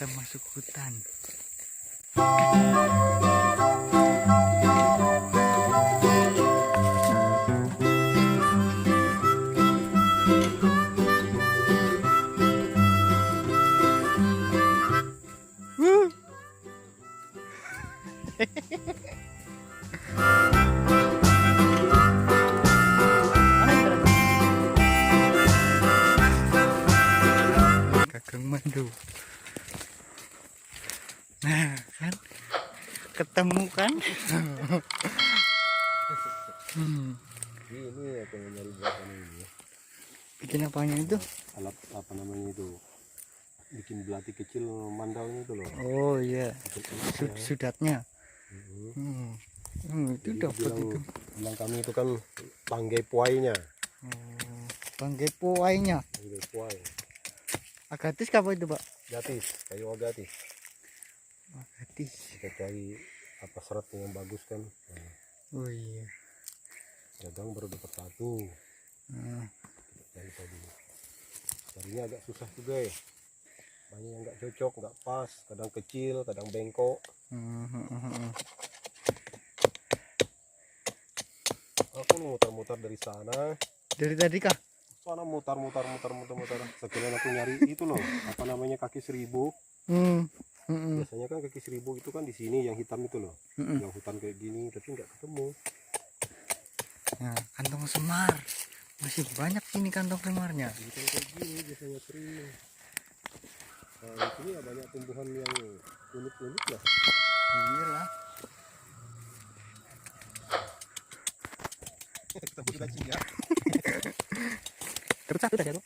kita masuk hutan. Kakang Mandu. Nah kan, ketemu kan? Ini aku nyari buatan ini. Bikin apanya itu? Alat apa namanya itu? Bikin belati kecil mandalnya itu loh. Oh iya, sudatnya. Itu Jadi dapat itu. Bilang kami itu kan tanggai puainya. Oh, bangkai puainya. Tanggai puai. Agatis apa itu, Pak? Gatis, kayu agatis. Agatis. Kita cari apa seratnya yang bagus kan. Nah, Oh iya. kadang baru dapat satu. Dari tadi. Carinya agak susah juga ya. Banyak yang nggak cocok, nggak pas. Kadang kecil, kadang bengkok. Aku muter-muter dari sana. Dari tadi kah? Sana mutar. Sekalian aku nyari itu loh, apa namanya kaki seribu. Biasanya kan kaki seribu itu kan di sini yang hitam itu loh, yang hutan kayak gini, tapi nggak ketemu. Nah, kantong semar masih banyak ini kantong semarnya. Bukan kayak gini biasanya sering. Nah, di sini ya banyak tumbuhan yang unik-unik lah. Iya lah. Ketemu juga sih ya. Terus satu saja tuh.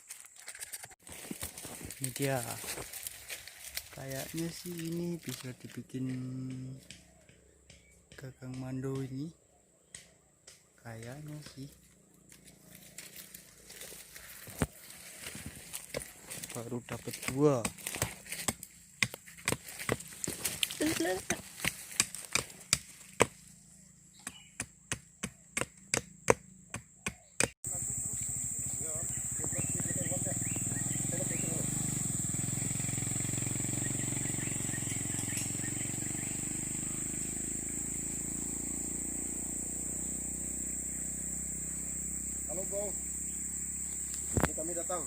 Ini dia. Kayaknya sih ini bisa dibikin Kakang Mando ini. Kayaknya sih. Baru dapat 2. Halo bro, ini kami datang.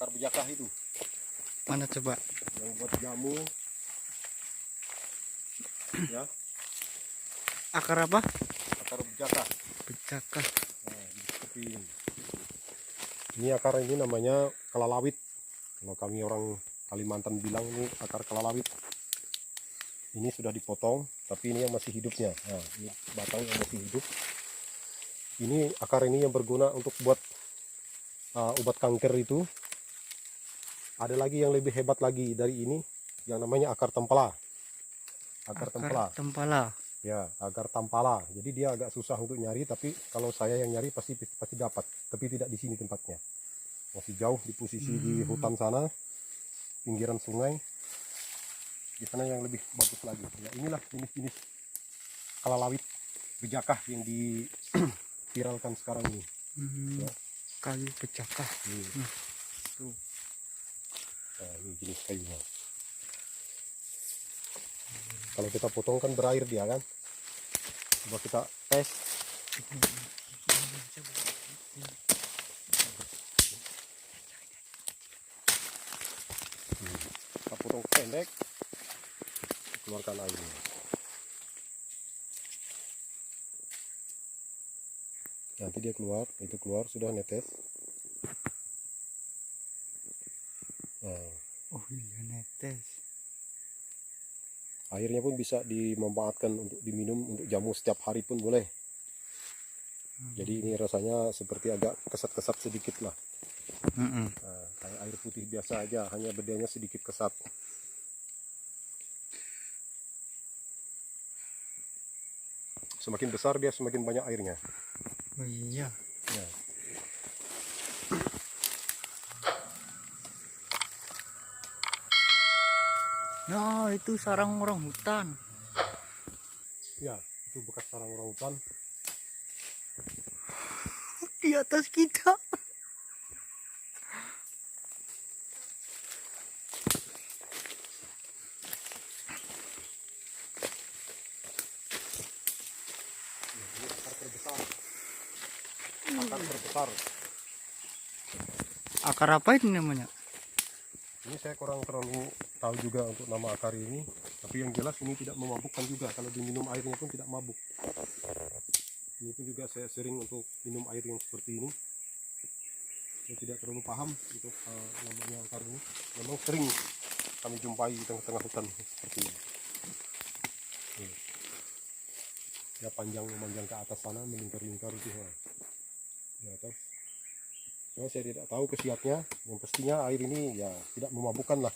Akar bejakah itu Mana coba? yang buat jamu ya. Akar apa? Akar bejakah. Becakah. Nah, seperti ini akar ini namanya kelalawit. Kalau kami orang Kalimantan bilang ini akar kelalawit. Ini sudah dipotong, tapi ini yang masih hidupnya. Nah, ini batang yang masih hidup. Ini akar ini yang berguna untuk buat obat kanker itu. Ada lagi yang lebih hebat lagi dari ini, yang namanya akar tempala. Akar tempala. Ya, akar tampala. Jadi dia agak susah untuk nyari, tapi kalau saya yang nyari pasti dapat. Tapi tidak di sini tempatnya. Masih jauh di posisi di hutan sana, pinggiran sungai. Di sana yang lebih bagus lagi. Ya, inilah jenis-jenis kelalawit bejakah yang diviralkan sekarang ini. Ya. Kayu becakah. Tuh. Nah, ini jenis kayunya. Kalau kita potong kan berair dia kan. Coba kita tes. pendek, keluarkan airnya. Nanti dia keluar, itu keluar sudah netes. Nah, Oh iya, netes. airnya pun bisa dimanfaatkan untuk diminum, untuk jamu setiap hari pun boleh. Jadi ini rasanya seperti agak kesat-kesat sedikit lah. Mm-mm. Nah, kayak air putih biasa aja, hanya bedanya sedikit kesat. Semakin besar dia semakin banyak airnya. Oh iya. Ya. Nah, itu sarang orang hutan. Ya, itu bekas sarang orang hutan. Di atas kita. Ini akar terbesar. Akar terbesar. Akar apa ini namanya? Ini saya kurang terlalu tahu juga untuk nama akar ini, tapi yang jelas ini tidak memabukkan juga. Kalau diminum airnya pun tidak mabuk. Ini pun juga saya sering untuk minum air yang seperti ini. Saya tidak terlalu paham untuk namanya akar ini. Memang sering kami jumpai di tengah-tengah hutan seperti ini. Ya panjang memanjang ke atas sana, melingkar-lingkar itu di atas. Nah, saya tidak tahu khasiatnya. Yang pastinya air ini ya tidak memabukkan lah.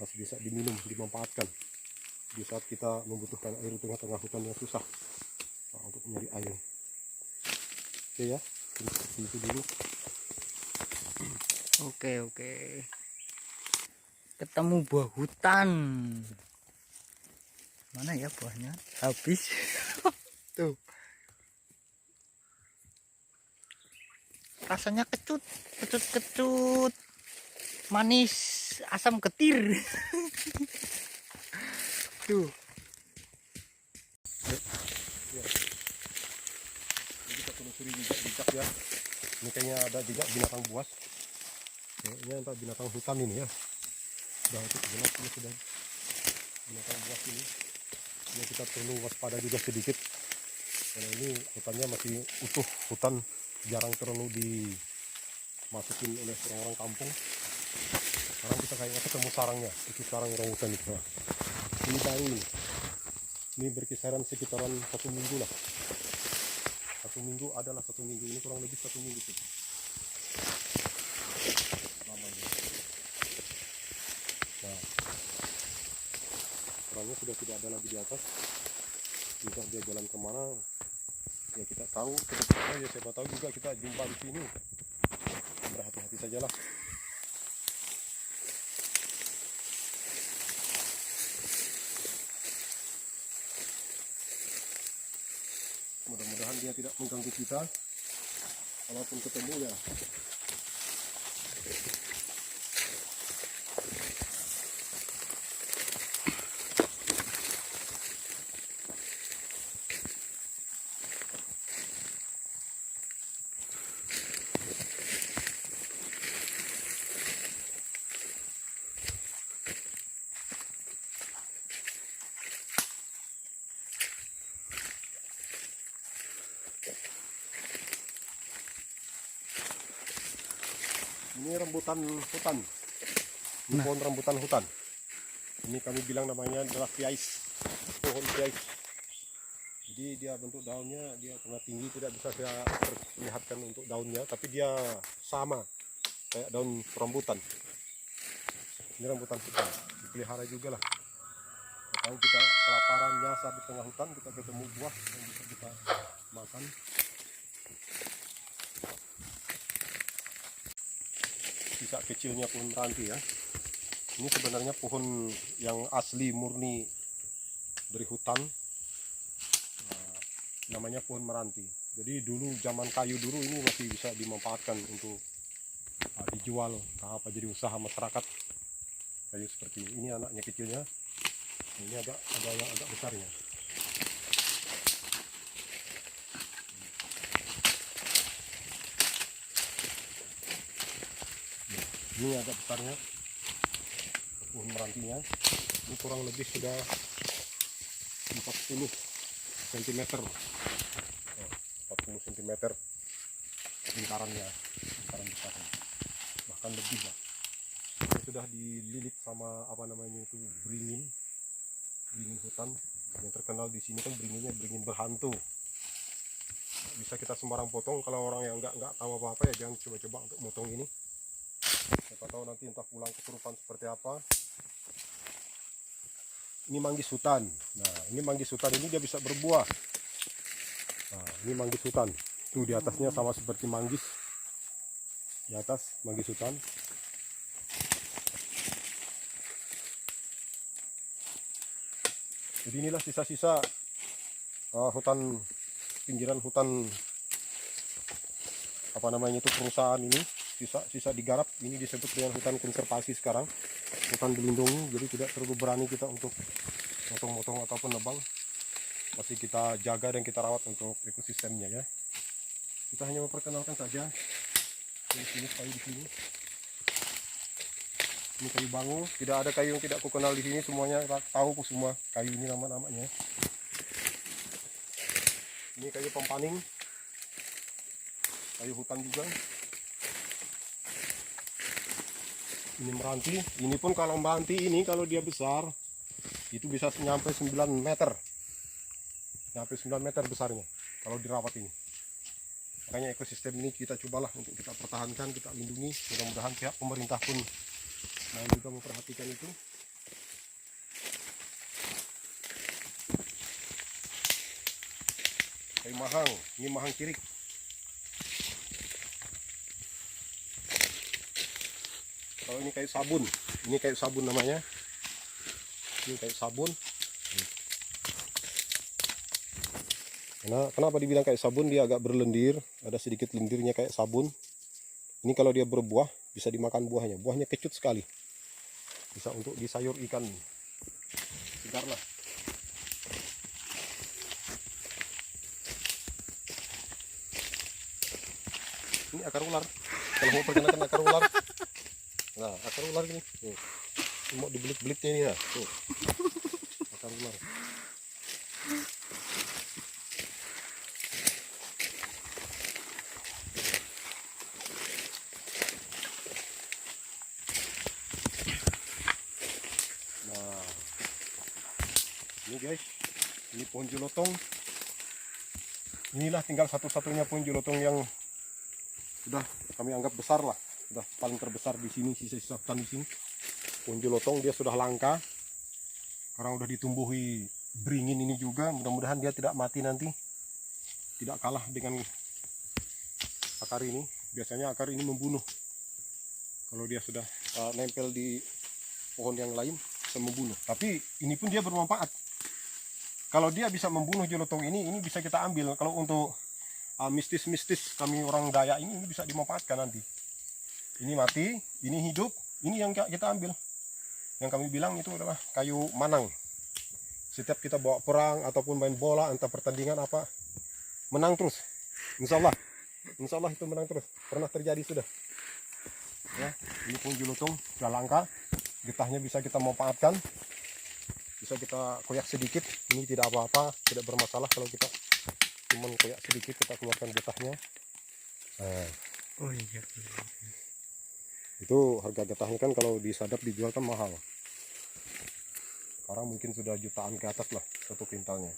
Masih bisa diminum, dimanfaatkan di saat kita membutuhkan air di tengah-tengah hutan yang susah untuk mencari air. Oke ya, seperti itu dulu. Oke. Ketemu buah hutan. Mana ya buahnya? Habis. Tuh. Rasanya kecut. Manis, asam getir. Tuh. Ya. Ini kita telusuri jejak ya. Ini kayaknya ada jejak binatang buas. Kayaknya entah binatang hutan ini ya. Sudah itu jelas ini sudah binatang buas ini. Ini kita perlu waspada juga sedikit. Karena ini hutannya masih utuh, hutan jarang terlalu dimasukin oleh orang-orang kampung. Sekarang kita kayaknya ketemu sarangnya, itu sarang orang hutan itu. Nah, ini baru ini berkisaran sekitaran 1 minggu lah. 1 minggu adalah 1 minggu, ini kurang lebih 1 minggu sih. Lamanya. Nah, sarangnya sudah tidak ada lagi di atas. Entah dia jalan kemana, ya kita tahu. Ya siapa tahu juga kita jumpa di sini. Berhati-hati sajalah. Mudah-mudahan dia tidak mengganggu kita. Walaupun ketemu ya. Ini rambutan hutan. Ini pohon rambutan hutan. Ini kami bilang namanya adalah piais. Pohon piais. Jadi dia bentuk daunnya dia sangat tinggi, tidak bisa saya perlihatkan untuk daunnya, tapi dia sama kayak daun rambutan. Ini rambutan hutan, dipelihara juga lah. Tahu kita kelaparan nyasar di tengah hutan, kita ketemu buah yang bisa kita makan. Sisa kecilnya pohon meranti ya. Ini sebenarnya pohon yang asli murni dari hutan. Namanya pohon meranti. Jadi dulu zaman kayu dulu ini masih bisa dimanfaatkan untuk dijual apa jadi usaha masyarakat. Kayu seperti ini anaknya kecilnya. Ini agak yang agak besarnya. Ini agak besarnya. pohon merantinya. Ini kurang lebih sudah 40 cm. 40 cm lingkarannya, lingkaran besarnya, bahkan lebih lah. Ini sudah dililit sama apa namanya itu, beringin hutan. Yang terkenal di sini kan beringinnya beringin berhantu. Bisa kita sembarang potong. Kalau orang yang nggak tahu apa-apa ya jangan coba-coba untuk motong ini. Siapa tahu nanti entah pulang kesurupan seperti apa. Ini manggis hutan. Nah, ini manggis hutan ini dia bisa berbuah. Nah, ini manggis hutan. Tuh di atasnya sama seperti manggis. Di atas manggis hutan. Jadi inilah sisa-sisa hutan, pinggiran hutan apa namanya itu, perusahaan ini, sisa digarap. Ini disebut dengan hutan konservasi sekarang, hutan dilindungi. Jadi tidak terlalu berani kita untuk motong-motong ataupun nebang. Masih kita jaga dan kita rawat untuk ekosistemnya ya. Kita hanya memperkenalkan saja. Di sini kayu di sini. Ini kayu bangu, tidak ada kayu yang tidak kukenal di sini, semuanya tahu semua kayu ini nama-namanya. Ini kayu pempaning, kayu hutan juga. Ini meranti, ini pun kalau meranti ini kalau dia besar itu bisa nyampe 9 meter. Nyampe 9 meter besarnya kalau dirawat ini. Makanya ekosistem ini kita cobalah untuk kita pertahankan, kita lindungi. Mudah-mudahan pihak pemerintah pun juga memperhatikan itu. Kayu mahang, ini mahang cirik. Kalau ini kayu sabun namanya. Ini kayu sabun. Kenapa dibilang kayak sabun? Dia agak berlendir, ada sedikit lendirnya kayak sabun. Ini kalau dia berbuah bisa dimakan buahnya. Buahnya kecut sekali. Bisa untuk disayur ikan segar lah. Ini akar ular. Kalau mau perkenalkan akar ular. Nah, akar ular ini. Mau dibelit-belitnya ini ya. Tuh. Akar ular. Nah, ini guys, ini pohon jelotong. Inilah tinggal satu-satunya pohon jelotong yang sudah kami anggap besar lah, sudah paling terbesar di sini, sisa-sisa hutan di sini. Pohon jelotong dia sudah langka karena udah ditumbuhi beringin ini juga. Mudah-mudahan dia tidak mati nanti, tidak kalah dengan akar ini. Biasanya akar ini membunuh. Kalau dia sudah nempel di pohon yang lain bisa membunuh. Tapi ini pun dia bermanfaat. Kalau dia bisa membunuh jelotong ini bisa kita ambil. Kalau untuk mistis-mistis kami orang Dayak ini bisa dimanfaatkan nanti. Ini mati, ini hidup, ini yang kita ambil. Yang kami bilang itu adalah kayu manang. Setiap kita bawa perang ataupun main bola, entah pertandingan apa, menang terus. Insya Allah itu menang terus. Pernah terjadi sudah. Ya, ini pun jelotong sudah langka. Getahnya bisa kita manfaatkan. Bisa kita koyak sedikit. Ini tidak apa-apa, tidak bermasalah kalau kita cuman koyak sedikit, kita keluarkan getahnya. Nah, Oh iya. itu harga getahnya kan kalau disadap dijual kan mahal. Sekarang mungkin sudah jutaan ke atas lah satu kintalnya.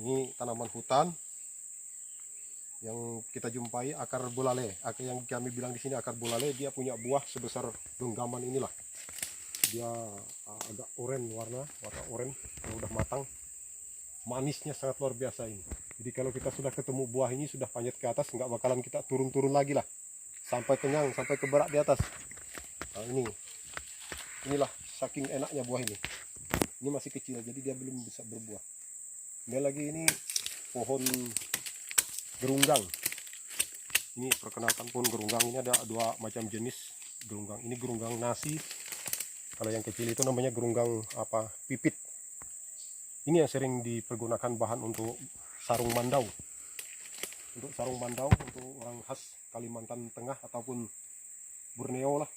Ini tanaman hutan yang kita jumpai, akar bulale. Akar yang kami bilang di sini akar bulale, dia punya buah sebesar genggaman inilah. Dia agak oranye warna oranye, kalau udah matang. Manisnya sangat luar biasa ini. Jadi kalau kita sudah ketemu buah ini sudah panjat ke atas, nggak bakalan kita turun-turun lagi lah. Sampai kenyang, sampai keberak di atas. Nah, inilah saking enaknya buah ini. Ini masih kecil, jadi dia belum bisa berbuah. Ini lagi ini pohon gerunggang. Ini perkenalkan pohon gerunggang. Ini ada dua macam jenis gerunggang. Ini gerunggang nasi. Kalau yang kecil itu namanya gerunggang pipit. Ini yang sering dipergunakan bahan untuk sarung mandau. untuk sarung mandau untuk orang khas Kalimantan Tengah ataupun Borneo lah.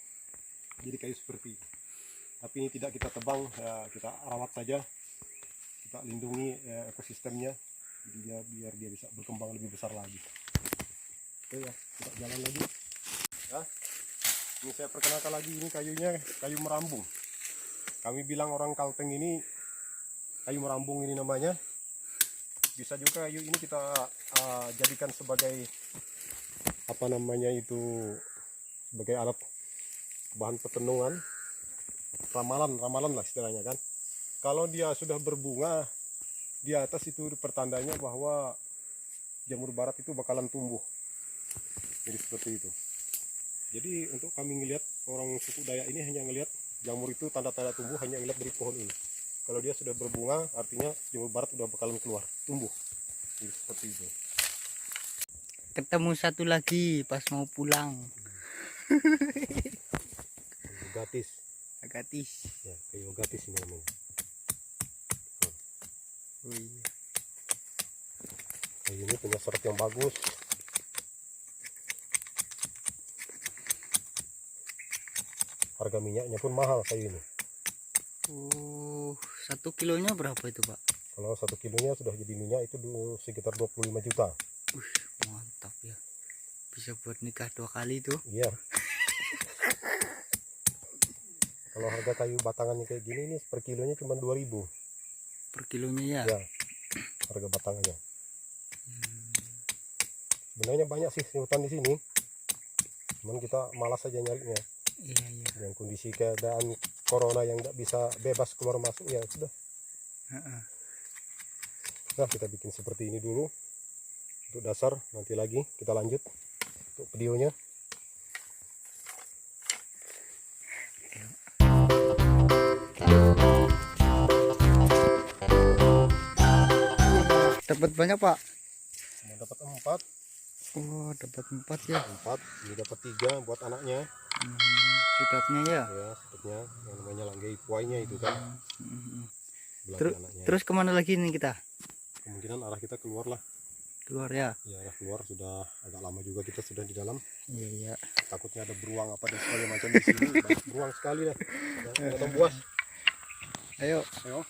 Jadi kayu seperti ini. Tapi ini tidak kita tebang, ya, kita rawat saja, kita lindungi ekosistemnya, jadi biar dia bisa berkembang lebih besar lagi. Oke ya, kita jalan lagi. Ya, ini saya perkenalkan lagi, ini kayunya kayu merambung. Kami bilang orang Kalteng ini kayu merambung ini namanya. Bisa juga kayu ini kita jadikan sebagai apa namanya itu, sebagai alat bahan petenungan, ramalan lah istilahnya kan. Kalau dia sudah berbunga di atas itu pertandanya bahwa jamur barat itu bakalan tumbuh. Jadi seperti itu. Jadi untuk kami ngelihat, orang suku Dayak ini hanya ngelihat jamur itu tanda-tanda tumbuh hanya ngelihat dari pohon ini. Kalau dia sudah berbunga artinya jamur barat udah bakalan keluar, tumbuh. Jadi seperti itu. Ketemu satu lagi pas mau pulang. Gatis. Agatis. Ya, kayu gatis ini namanya. Oh iya. Kayu ini punya serat yang bagus. Harga minyaknya pun mahal kayu ini. Oh, 1 kilonya berapa itu, Pak? Kalau 1 kilonya sudah jadi minyak itu sekitar 25 juta. Mantap ya. Bisa buat nikah 2 kali tuh. Iya. Kalau harga kayu batangannya kayak gini ini per kilonya cuma 2.000 Per kilonya ya? ya, harga batangannya. Sebenarnya banyak sih hutan di sini, cuman kita malas aja nyarinya. Iya, iya. Dengan kondisi keadaan corona yang nggak bisa bebas keluar masuk, ya sudah. Nah, kita bikin seperti ini dulu untuk dasar, nanti lagi kita lanjut untuk videonya. Dapat banyak, Pak? Cuma dapat 4. Oh, dapat 4 ya. 4, ini dapat 3 buat anaknya. Sedapnya ya. Ya, sedapnya yang namanya langgei puainya itu kan. Terus kemana lagi nih kita? Kemungkinan arah kita keluar lah. Keluar ya? Ya, arah keluar, sudah agak lama juga kita sudah di dalam. Iya, iya. Takutnya ada beruang apa dan segala macam di sini. Banyak beruang sekali lah. Kita buas. Ayo. Ayo.